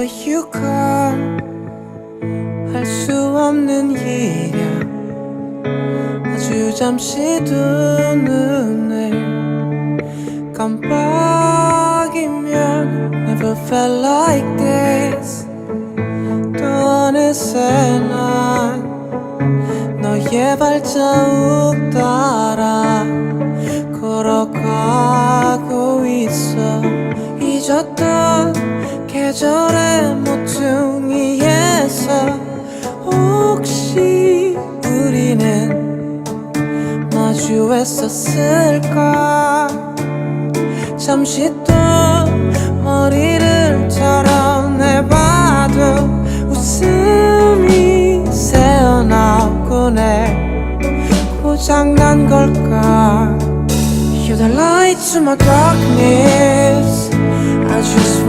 할 수 없는 일이야. 아주 잠시 두 눈을 깜빡이면 Never felt like this. 또 어느새 난 너의 발자국 따라 걸어가고 있어. 잊었던 계절의 모퉁이에서 혹시 우리는 마주했었을까. 잠시 또 머리를 털어내봐도 웃음이 새어나오곤 해. 고장난 걸까. You're the light to my darkness. I just